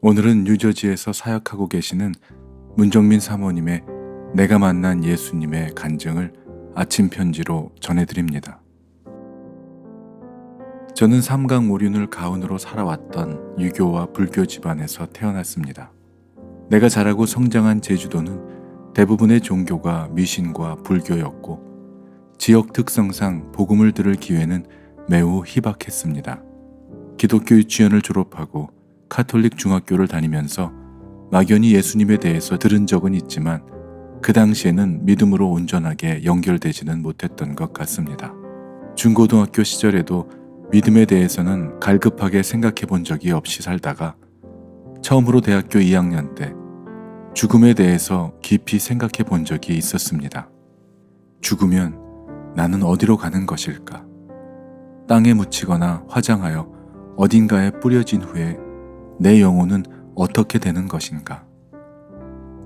오늘은 뉴저지에서 사역하고 계시는 문정민 사모님의 내가 만난 예수님의 간증을 아침 편지로 전해드립니다. 저는 삼강오륜을 가훈으로 살아왔던 유교와 불교 집안에서 태어났습니다. 내가 자라고 성장한 제주도는 대부분의 종교가 미신과 불교였고 지역 특성상 복음을 들을 기회는 매우 희박했습니다. 기독교 유치원을 졸업하고 카톨릭 중학교를 다니면서 막연히 예수님에 대해서 들은 적은 있지만 그 당시에는 믿음으로 온전하게 연결되지는 못했던 것 같습니다. 중고등학교 시절에도 믿음에 대해서는 갈급하게 생각해 본 적이 없이 살다가 처음으로 대학교 2학년 때 죽음에 대해서 깊이 생각해 본 적이 있었습니다. 죽으면 나는 어디로 가는 것일까? 땅에 묻히거나 화장하여 어딘가에 뿌려진 후에 내 영혼은 어떻게 되는 것인가?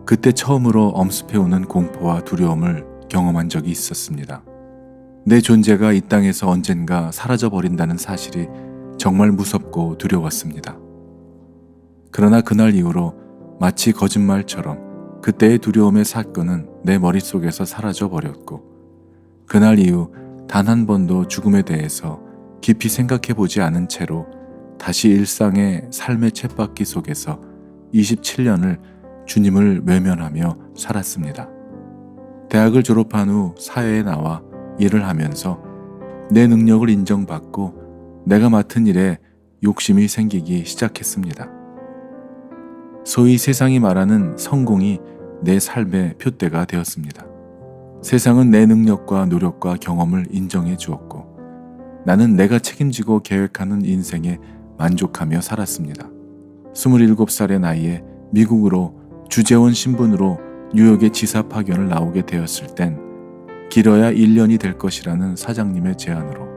그때 처음으로 엄습해오는 공포와 두려움을 경험한 적이 있었습니다. 내 존재가 이 땅에서 언젠가 사라져버린다는 사실이 정말 무섭고 두려웠습니다. 그러나 그날 이후로 마치 거짓말처럼 그때의 두려움의 사건은 내 머릿속에서 사라져버렸고 그날 이후 단 한 번도 죽음에 대해서 깊이 생각해보지 않은 채로 다시 일상의 삶의 쳇바퀴 속에서 27년을 주님을 외면하며 살았습니다. 대학을 졸업한 후 사회에 나와 일을 하면서 내 능력을 인정받고 내가 맡은 일에 욕심이 생기기 시작했습니다. 소위 세상이 말하는 성공이 내 삶의 표대가 되었습니다. 세상은 내 능력과 노력과 경험을 인정해 주었고 나는 내가 책임지고 계획하는 인생에 만족하며 살았습니다. 27살의 나이에 미국으로 주재원 신분으로 뉴욕의 지사 파견을 나오게 되었을 땐 길어야 1년이 될 것이라는 사장님의 제안으로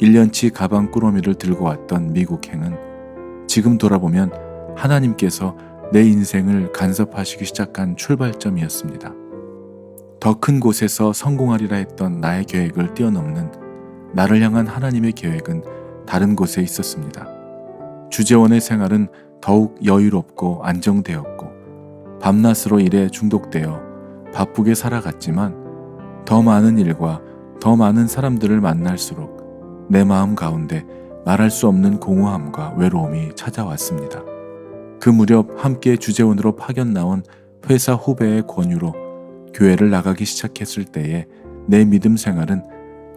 1년치 가방 꾸러미를 들고 왔던 미국행은 지금 돌아보면 하나님께서 내 인생을 간섭하시기 시작한 출발점이었습니다. 더 큰 곳에서 성공하리라 했던 나의 계획을 뛰어넘는 나를 향한 하나님의 계획은 다른 곳에 있었습니다. 주재원의 생활은 더욱 여유롭고 안정되었고 밤낮으로 일에 중독되어 바쁘게 살아갔지만 더 많은 일과 더 많은 사람들을 만날수록 내 마음 가운데 말할 수 없는 공허함과 외로움이 찾아왔습니다. 그 무렵 함께 주재원으로 파견 나온 회사 후배의 권유로 교회를 나가기 시작했을 때에 내 믿음 생활은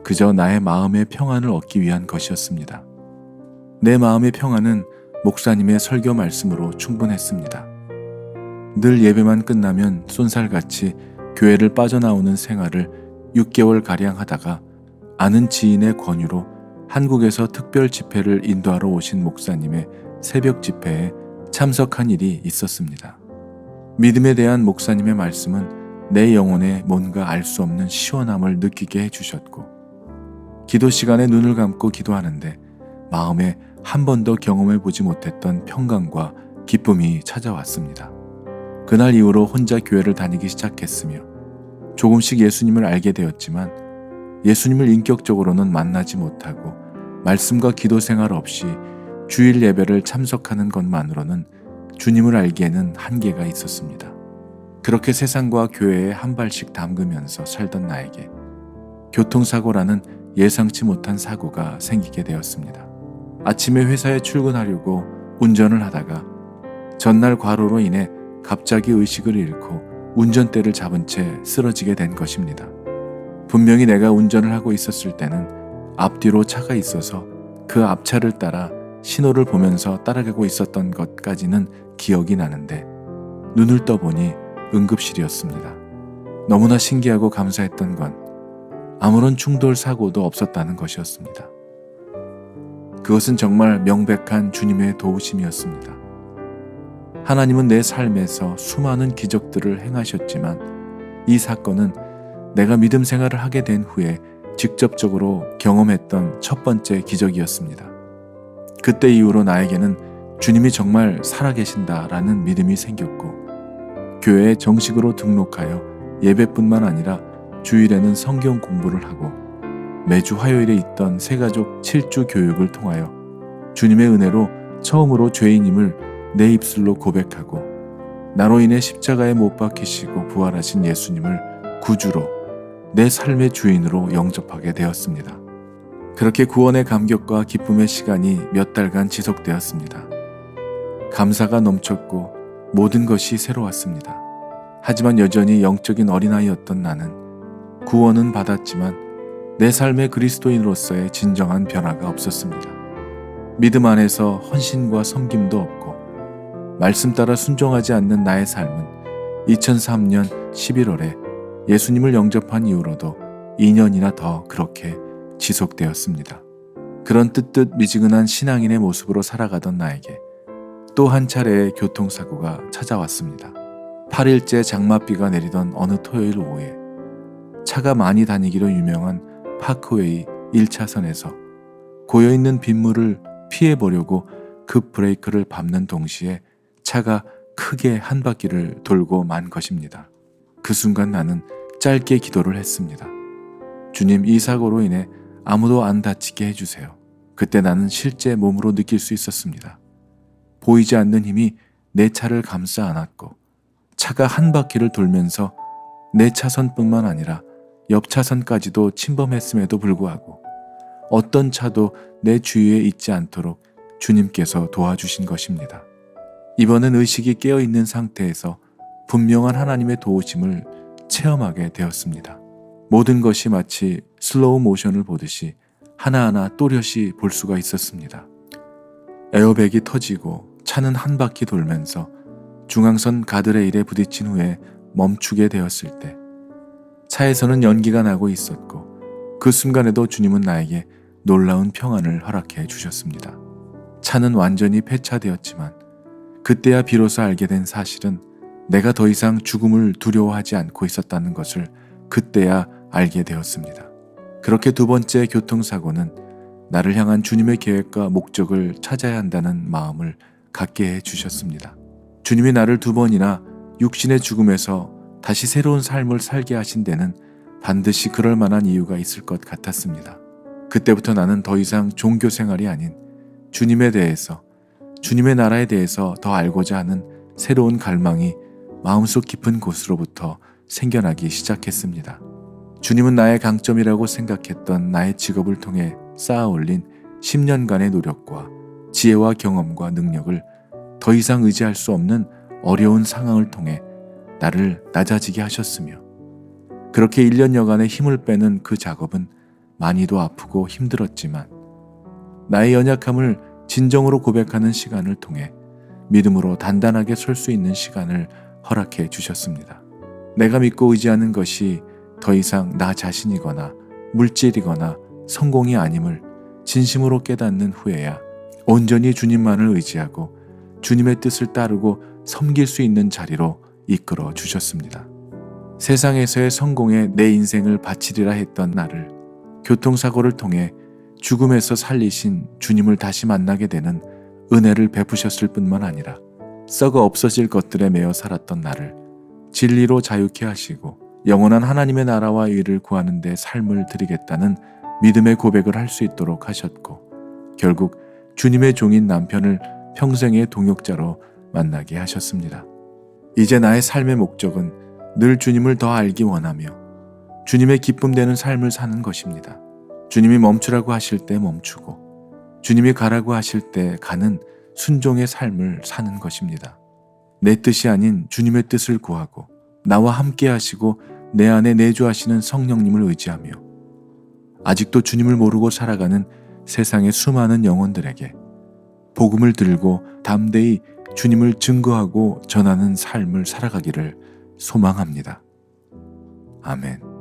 그저 나의 마음의 평안을 얻기 위한 것이었습니다. 내 마음의 평안은 목사님의 설교 말씀으로 충분했습니다. 늘 예배만 끝나면 쏜살같이 교회를 빠져나오는 생활을 6개월가량 하다가 아는 지인의 권유로 한국에서 특별 집회를 인도하러 오신 목사님의 새벽 집회에 참석한 일이 있었습니다. 믿음에 대한 목사님의 말씀은 내 영혼에 뭔가 알 수 없는 시원함을 느끼게 해주셨고 기도 시간에 눈을 감고 기도하는데 마음에 한 번도 경험해보지 못했던 평강과 기쁨이 찾아왔습니다. 그날 이후로 혼자 교회를 다니기 시작했으며 조금씩 예수님을 알게 되었지만 예수님을 인격적으로는 만나지 못하고 말씀과 기도 생활 없이 주일 예배를 참석하는 것만으로는 주님을 알기에는 한계가 있었습니다. 그렇게 세상과 교회에 한 발씩 담그면서 살던 나에게 교통사고라는 예상치 못한 사고가 생기게 되었습니다. 아침에 회사에 출근하려고 운전을 하다가 전날 과로로 인해 갑자기 의식을 잃고 운전대를 잡은 채 쓰러지게 된 것입니다. 분명히 내가 운전을 하고 있었을 때는 앞뒤로 차가 있어서 그 앞차를 따라 신호를 보면서 따라가고 있었던 것까지는 기억이 나는데 눈을 떠보니 응급실이었습니다. 너무나 신기하고 감사했던 건 아무런 충돌 사고도 없었다는 것이었습니다. 그것은 정말 명백한 주님의 도우심이었습니다. 하나님은 내 삶에서 수많은 기적들을 행하셨지만 이 사건은 내가 믿음 생활을 하게 된 후에 직접적으로 경험했던 첫 번째 기적이었습니다. 그때 이후로 나에게는 주님이 정말 살아계신다라는 믿음이 생겼고 교회에 정식으로 등록하여 예배뿐만 아니라 주일에는 성경 공부를 하고 매주 화요일에 있던 새가족 7주 교육을 통하여 주님의 은혜로 처음으로 죄인임을 내 입술로 고백하고 나로 인해 십자가에 못 박히시고 부활하신 예수님을 구주로 내 삶의 주인으로 영접하게 되었습니다. 그렇게 구원의 감격과 기쁨의 시간이 몇 달간 지속되었습니다. 감사가 넘쳤고 모든 것이 새로웠습니다. 하지만 여전히 영적인 어린아이였던 나는 구원은 받았지만 내 삶의 그리스도인으로서의 진정한 변화가 없었습니다. 믿음 안에서 헌신과 섬김도 없고 말씀 따라 순종하지 않는 나의 삶은 2003년 11월에 예수님을 영접한 이후로도 2년이나 더 그렇게 지속되었습니다. 그런 뜨뜻 미지근한 신앙인의 모습으로 살아가던 나에게 또 한 차례의 교통사고가 찾아왔습니다. 8일째 장맛비가 내리던 어느 토요일 오후에 차가 많이 다니기로 유명한 파크웨이 1차선에서 고여있는 빗물을 피해보려고 급 브레이크를 밟는 동시에 차가 크게 한 바퀴를 돌고 만 것입니다. 그 순간 나는 짧게 기도를 했습니다. 주님, 이 사고로 인해 아무도 안 다치게 해주세요. 그때 나는 실제 몸으로 느낄 수 있었습니다. 보이지 않는 힘이 내 차를 감싸 안았고 차가 한 바퀴를 돌면서 내 차선뿐만 아니라 옆 차선까지도 침범했음에도 불구하고 어떤 차도 내 주위에 있지 않도록 주님께서 도와주신 것입니다. 이번엔 의식이 깨어있는 상태에서 분명한 하나님의 도우심을 체험하게 되었습니다. 모든 것이 마치 슬로우 모션을 보듯이 하나하나 또렷이 볼 수가 있었습니다. 에어백이 터지고 차는 한 바퀴 돌면서 중앙선 가드레일에 부딪힌 후에 멈추게 되었을 때 차에서는 연기가 나고 있었고 그 순간에도 주님은 나에게 놀라운 평안을 허락해 주셨습니다. 차는 완전히 폐차되었지만 그때야 비로소 알게 된 사실은 내가 더 이상 죽음을 두려워하지 않고 있었다는 것을 그때야 알게 되었습니다. 그렇게 두 번째 교통사고는 나를 향한 주님의 계획과 목적을 찾아야 한다는 마음을 갖게 해 주셨습니다. 주님이 나를 두 번이나 육신의 죽음에서 다시 새로운 삶을 살게 하신 데는 반드시 그럴 만한 이유가 있을 것 같았습니다. 그때부터 나는 더 이상 종교 생활이 아닌 주님에 대해서, 주님의 나라에 대해서 더 알고자 하는 새로운 갈망이 마음속 깊은 곳으로부터 생겨나기 시작했습니다. 주님은 나의 강점이라고 생각했던 나의 직업을 통해 쌓아 올린 10년간의 노력과 지혜와 경험과 능력을 더 이상 의지할 수 없는 어려운 상황을 통해 나를 낮아지게 하셨으며 그렇게 1년여간의 힘을 빼는 그 작업은 많이도 아프고 힘들었지만 나의 연약함을 진정으로 고백하는 시간을 통해 믿음으로 단단하게 설 수 있는 시간을 허락해 주셨습니다. 내가 믿고 의지하는 것이 더 이상 나 자신이거나 물질이거나 성공이 아님을 진심으로 깨닫는 후에야 온전히 주님만을 의지하고 주님의 뜻을 따르고 섬길 수 있는 자리로 이끌어 주셨습니다. 세상에서의 성공에 내 인생을 바치리라 했던 나를 교통사고를 통해 죽음에서 살리신 주님을 다시 만나게 되는 은혜를 베푸셨을 뿐만 아니라 썩어 없어질 것들에 매여 살았던 나를 진리로 자유케 하시고 영원한 하나님의 나라와 의를 구하는 데 삶을 드리겠다는 믿음의 고백을 할 수 있도록 하셨고 결국 주님의 종인 남편을 평생의 동역자로 만나게 하셨습니다. 이제 나의 삶의 목적은 늘 주님을 더 알기 원하며 주님의 기쁨 되는 삶을 사는 것입니다. 주님이 멈추라고 하실 때 멈추고 주님이 가라고 하실 때 가는 순종의 삶을 사는 것입니다. 내 뜻이 아닌 주님의 뜻을 구하고 나와 함께 하시고 내 안에 내주하시는 성령님을 의지하며 아직도 주님을 모르고 살아가는 세상의 수많은 영혼들에게 복음을 들고 담대히 주님을 증거하고 전하는 삶을 살아가기를 소망합니다. 아멘.